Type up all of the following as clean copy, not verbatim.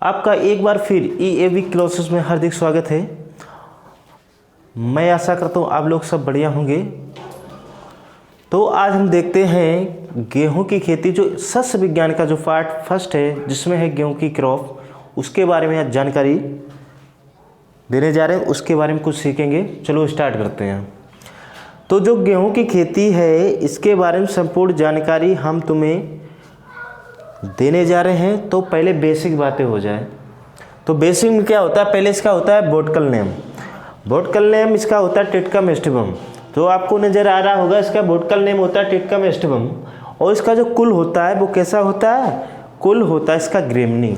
आपका एक बार फिर EAV क्लासेस में हार्दिक स्वागत है। मैं आशा करता हूँ आप लोग सब बढ़िया होंगे। तो आज हम देखते हैं गेहूं की खेती, जो सस्य विज्ञान का जो पार्ट फर्स्ट है, जिसमें है गेहूं की क्रॉप, उसके बारे में आज जानकारी देने जा रहे हैं। उसके बारे में कुछ सीखेंगे। चलो स्टार्ट करते हैं। तो जो गेहूं की खेती है, इसके बारे में संपूर्ण जानकारी हम तुम्हें देने जा रहे हैं। तो पहले बेसिक बातें हो जाए। तो बेसिक में क्या होता है, पहले इसका होता है बोटकल नेम। बोटकल नेम इसका होता है टिटकम एस्टिवम। तो आपको नज़र आ रहा होगा, इसका बोटकल नेम होता है टिटकम एस्टिवम। और इसका जो कुल होता है वो कैसा होता है, कुल होता है इसका ग्रेमनी।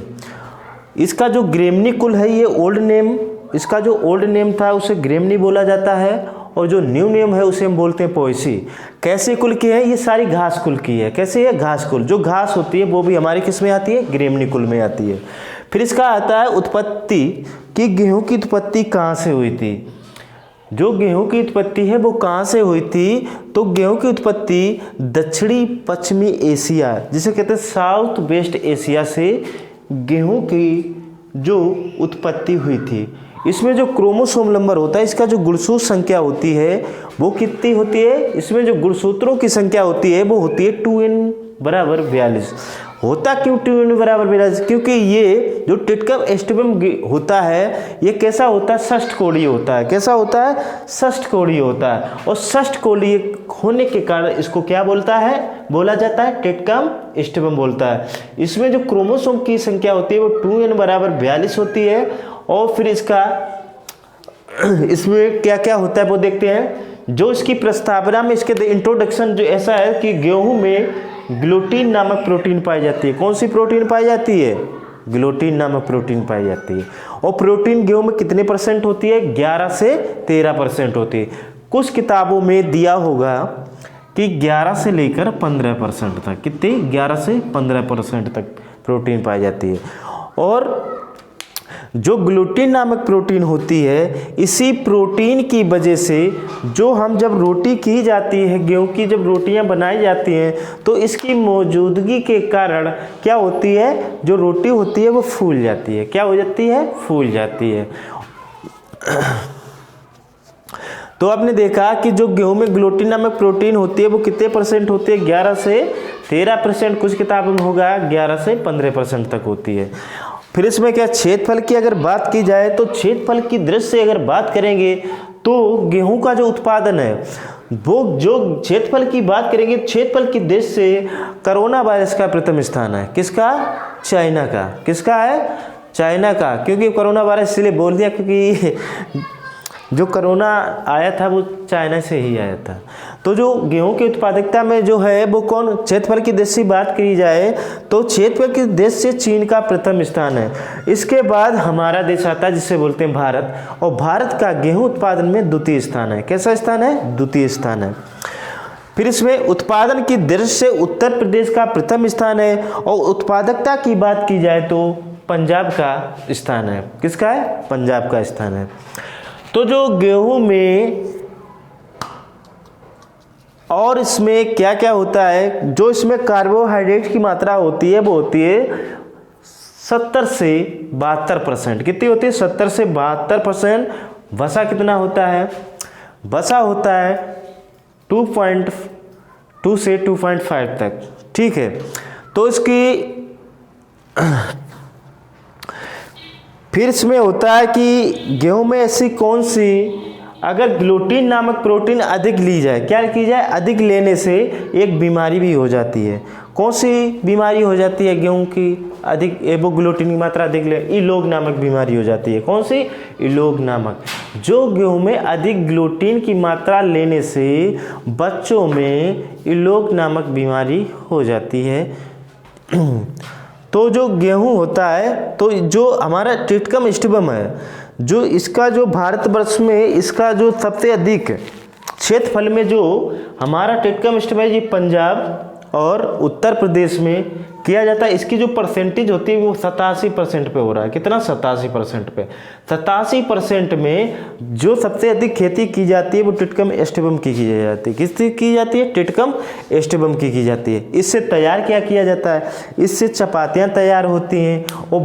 इसका जो ग्रेमनी कुल है, ये ओल्ड नेम, इसका जो ओल्ड नेम था उसे ग्रेमनी बोला जाता है। और जो न्यू नेम है उसे हम बोलते हैं पोएसी। कैसे कुल की है, ये सारी घास कुल की है। कैसे है, घास कुल। जो घास होती है वो भी हमारी किस में आती है, ग्रेमनी कुल में आती है। फिर इसका आता है उत्पत्ति, कि गेहूं की उत्पत्ति कहाँ से हुई थी। जो गेहूं की उत्पत्ति है वो कहाँ से हुई थी, तो गेहूं की उत्पत्ति दक्षिणी पश्चिमी एशिया, जिसे कहते हैं साउथ वेस्ट एशिया से गेहूं की जो उत्पत्ति हुई थी। इसमें जो क्रोमोसोम नंबर होता है, इसका जो गुणसूत्र संख्या होती है वो कितनी होती है, इसमें जो गुणसूत्रों की संख्या होती है वो होती है 2n बराबर 42। होता क्यों 2n बराबर 42, क्योंकि ये जो टिटकम एस्टिवम होता है ये कैसा होता है, षष्ठ कोणीय होता है। कैसा होता है, षष्ठ कोणीय होता है। और षष्ठ कोणीय होने के कारण इसको क्या बोलता है, बोला जाता है टिटकम एस्टिवम बोलता है। इसमें जो क्रोमोसोम की संख्या होती है वो 2n बराबर 42 होती है। और फिर इसमें क्या क्या होता है वो देखते हैं। जो इसकी प्रस्तावना में इसके इंट्रोडक्शन जो ऐसा है कि गेहूं में ग्लूटीन नामक प्रोटीन पाई जाती है। कौन सी प्रोटीन पाई जाती है, ग्लूटीन नामक प्रोटीन पाई जाती है। और प्रोटीन गेहूं में कितने परसेंट होती है, 11 से 13% होती है। कुछ किताबों में दिया होगा कि 11 से लेकर 15% तक, कितनी, 11 से 15% तक प्रोटीन पाई जाती है। और जो ग्लूटीन नामक प्रोटीन होती है, इसी प्रोटीन की वजह से जो हम जब रोटी की जाती है, गेहूं की जब रोटियां बनाई जाती हैं, तो इसकी मौजूदगी के कारण क्या होती है, जो रोटी होती है वो फूल जाती है। क्या हो जाती है, फूल जाती है। तो आपने देखा कि जो गेहूं में ग्लूटीन नामक प्रोटीन होती है वो कितने परसेंट होती है, 11 से 13%। कुछ किताबों में होगा 11 से 15% तक होती है। फिर इसमें क्या, क्षेत्रफल की अगर बात की जाए तो क्षेत्रफल की दृष्टि से अगर बात करेंगे तो गेहूं का जो उत्पादन है वो, जो क्षेत्रफल की बात करेंगे, क्षेत्रफल की दृष्टि से कोरोना वायरस का प्रथम स्थान है। किसका, चाइना का। किसका है, चाइना का। क्योंकि कोरोना वायरस इसलिए बोल दिया क्योंकि जो कोरोना आया था वो चाइना से ही आया था। तो जो गेहूं की उत्पादकता में जो है वो कौन, क्षेत्रफल की दृष्टि से बात की जाए तो क्षेत्रफल की दृष्टि से चीन का प्रथम स्थान है। इसके बाद हमारा देश आता है जिसे बोलते हैं भारत। और भारत का गेहूं उत्पादन में द्वितीय स्थान है। कैसा स्थान है, द्वितीय स्थान है। फिर इसमें उत्पादन की दृष्टि से उत्तर प्रदेश का प्रथम स्थान है। और उत्पादकता की बात की जाए तो पंजाब का स्थान है। किसका है, पंजाब का स्थान है। तो जो गेहूं में और इसमें क्या क्या होता है, जो इसमें कार्बोहाइड्रेट की मात्रा होती है वो होती है 70 से 72%। कितनी होती है, 70 से 72%। वसा कितना होता है, वसा होता है 2.2 से 2.5 तक। ठीक है। तो इसकी फिर इसमें होता है कि गेहूं में ऐसी कौन सी, अगर ग्लूटीन नामक प्रोटीन अधिक ली जाए, क्या की जाए, अधिक लेने से एक बीमारी भी हो जाती है। कौन सी बीमारी हो जाती है गेहूं की, अधिक एवोग्लूटीन की मात्रा अधिक ले, इलोग नामक बीमारी हो जाती है। कौन सी, इलोग नामक। जो गेहूं में अधिक ग्लूटीन की मात्रा लेने से बच्चों में इलोग नामक बीमारी हो जाती है। तो जो गेहूं होता है, तो जो हमारा टिटकम एस्टिवम है, जो इसका जो भारतवर्ष में इसका जो सबसे अधिक क्षेत्रफल में जो हमारा टिटकम एस्टिवम है, ये पंजाब और उत्तर प्रदेश में किया जाता है, इसकी जो परसेंटेज होती है वो 87% पे हो रहा है। कितना? 87% पे। 87% में जो सबसे अधिक खेती की जाती है वो टिटकम एस्टेबम की जाती है। किसकी की जाती है? टिटकम एस्टेबम की जाती है। इससे तैयार क्या किया जाता है? इससे चपातियाँ तैयार होती हैं और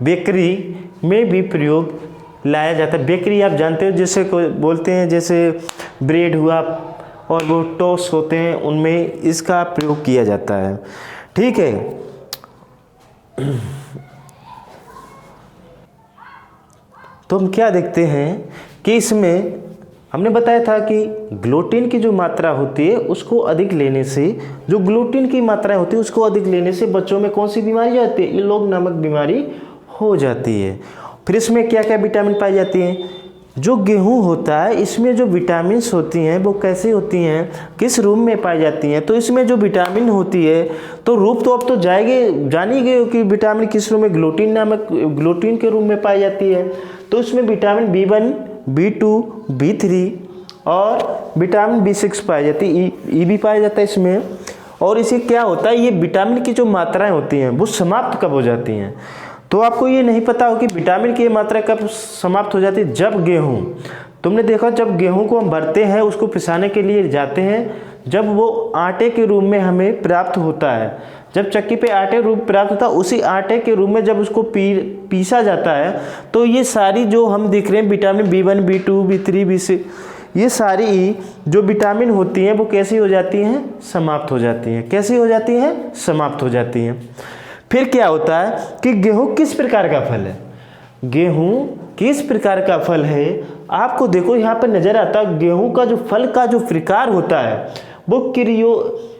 बेकरी में भी प्रयोग लाया जाता है। बेकरी आप जानते हो जैसे बोलते हैं, जैसे ब्रेड हुआ और वो टोस्ट होते हैं, उनमें इसका प्रयोग किया जाता है। ठीक है। तो हम क्या देखते हैं कि इसमें हमने बताया था कि ग्लूटीन की जो मात्रा होती है उसको अधिक लेने से, जो ग्लूटीन की मात्रा होती है उसको अधिक लेने से बच्चों में कौन सी बीमारी आती है? इलोग नामक बीमारी हो जाती है। फिर इसमें क्या क्या विटामिन पाई जाती हैं? जो गेहूं होता है इसमें जो विटामिन्स होती हैं वो कैसे होती हैं, किस रूप में पाई जाती हैं? तो इसमें जो विटामिन होती है तो रूप तो अब तो जान ही गए हो कि विटामिन किस रूप में, ग्लूटीन के रूप में पाई जाती है। तो इसमें विटामिन B1, B2, B3 और विटामिन B6 पाई जाती है। ई भी पाया जाता है इसमें। और इसे क्या होता है, ये विटामिन की जो मात्राएँ होती हैं वो समाप्त कब हो जाती हैं? तो आपको ये नहीं पता हो कि विटामिन की मात्रा कब समाप्त हो जाती है? जब गेहूं, तुमने देखा जब गेहूं को हम भरते हैं, उसको पिसाने के लिए जाते हैं, जब वो आटे के रूप में हमें प्राप्त होता है, जब चक्की पे आटे रूप प्राप्त होता है, उसी आटे के रूप में जब उसको पीसा जाता है तो ये सारी जो हम देख रहे हैं vitamin B1, B2, B3, B6, ये सारी जो विटामिन होती हैं वो कैसी हो जाती हैं? समाप्त हो जाती हैं। कैसी हो जाती हैं? समाप्त हो जाती हैं। फिर क्या होता है कि गेहूं किस प्रकार का फल है? गेहूं किस प्रकार का फल है? आपको देखो यहाँ पर नजर आता है गेहूं का जो फल का जो प्रकार होता है वो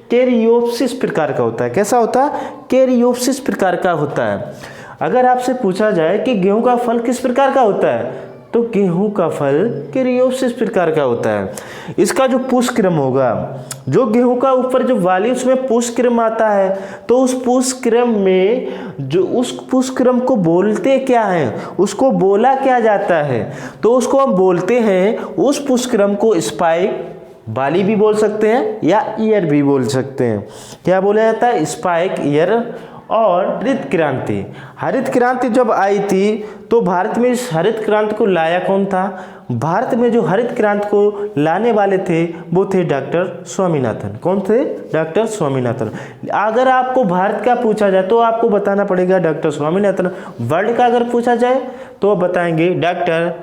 कैरियोप्सिस प्रकार का होता है। कैसा होता है? कैरियोप्सिस प्रकार का होता है। अगर आपसे पूछा जाए कि गेहूं का फल किस प्रकार का होता है तो गेहूं का फल कैरियोप्सिस प्रकार का होता है। इसका जो पुष्पक्रम होगा, जो गेहूं का ऊपर जो वाली उसमें पुष्पक्रम आता है, तो उस पुष्पक्रम में जो उस पुष्पक्रम को बोलते क्या हैं, उसको बोला क्या जाता है? तो उसको हम बोलते हैं, उस पुष्पक्रम को स्पाइक बाली भी बोल सकते हैं या ईयर भी बोल सकते हैं। क्या बोला जाता है? Spike, year. और हरित क्रांति, हरित क्रांति जब आई थी तो भारत में इस हरित क्रांति को लाया कौन था? भारत में जो हरित क्रांति को लाने वाले थे वो थे डॉक्टर स्वामीनाथन। कौन थे? डॉक्टर स्वामीनाथन। अगर आपको भारत का पूछा जाए तो आपको बताना पड़ेगा डॉक्टर स्वामीनाथन। वर्ल्ड का अगर पूछा जाए तो बताएंगे डॉक्टर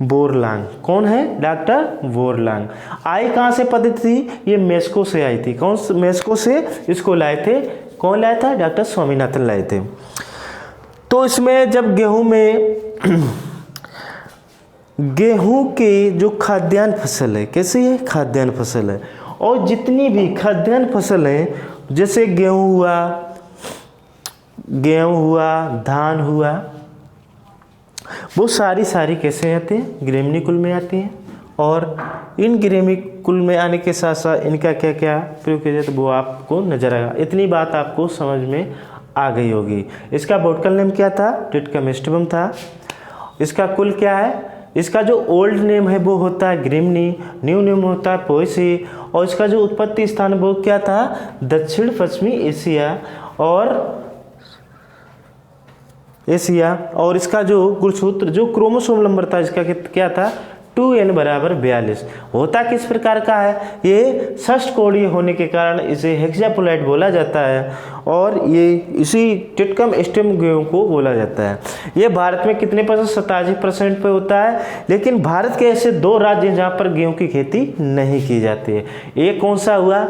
बोरलांग। कौन है? डॉक्टर बोरलांग। आई कहाँ से पद्धति थी? ये मेस्को से आई थी। कौन? मेस्को से इसको लाए थे। कौन लाया था? डॉक्टर स्वामीनाथन लाए थे। तो इसमें जब गेहूं में गेहूं के जो खाद्यान्न फसल है, कैसी है? खाद्यान्न फसल है। और जितनी भी खाद्यान्न फसल है, जैसे गेहूं हुआ, धान हुआ, वो सारी कैसे आते हैं? ग्रेमिनी कुल में आती हैं। और इन ग्रेमिनी कुल में आने के साथ साथ इनका क्या क्या प्रयोग किया जाता है वो आपको नजर आएगा। इतनी बात आपको समझ में आ गई होगी। इसका बॉटनिकल नेम क्या था? टिटकम एस्टेबम था। इसका कुल क्या है? इसका जो ओल्ड नेम है वो होता है ग्रेमिनी, न्यू नेम होता है पोएसी। और इसका जो उत्पत्ति स्थान वो क्या था? दक्षिण पश्चिमी एशिया और इसका जो गुणसूत्र, जो क्रोमोसोम नंबर था इसका क्या था? 2n = 42। होता किस प्रकार का है? ये षष्ठ कोणीय होने के कारण इसे हेक्सापोलाइट बोला जाता है और ये इसी टिटकम एस्टेबम गेहूं को बोला जाता है। ये भारत में कितने %? 87% पे होता है। लेकिन भारत के ऐसे 2 राज्य जहाँ पर गेहूं की खेती नहीं की जाती है। एक कौन सा हुआ?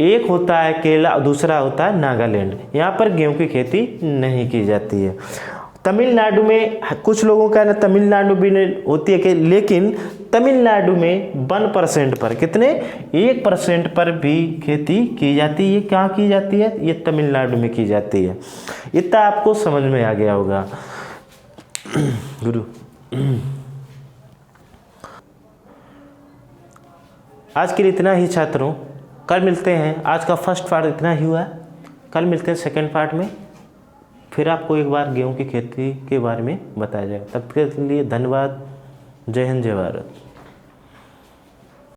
एक होता है केरला, दूसरा होता है नागालैंड। यहाँ पर गेहूं की खेती नहीं की जाती है। तमिलनाडु में कुछ लोगों का ना तमिलनाडु भी होती है कि, लेकिन तमिलनाडु में 1% पर, कितने? 1% पर भी खेती की जाती है। ये कहाँ की जाती है? ये तमिलनाडु में की जाती है। इतना आपको समझ में आ गया होगा। गुरु आज के लिए इतना ही छात्रों। कल मिलते हैं। आज का फर्स्ट पार्ट इतना ही हुआ। कल मिलते हैं सेकंड पार्ट में। फिर आपको एक बार गेहूं की खेती के बारे में बताया जाएगा। तब तक के लिए धन्यवाद। जय हिंद, जय भारत।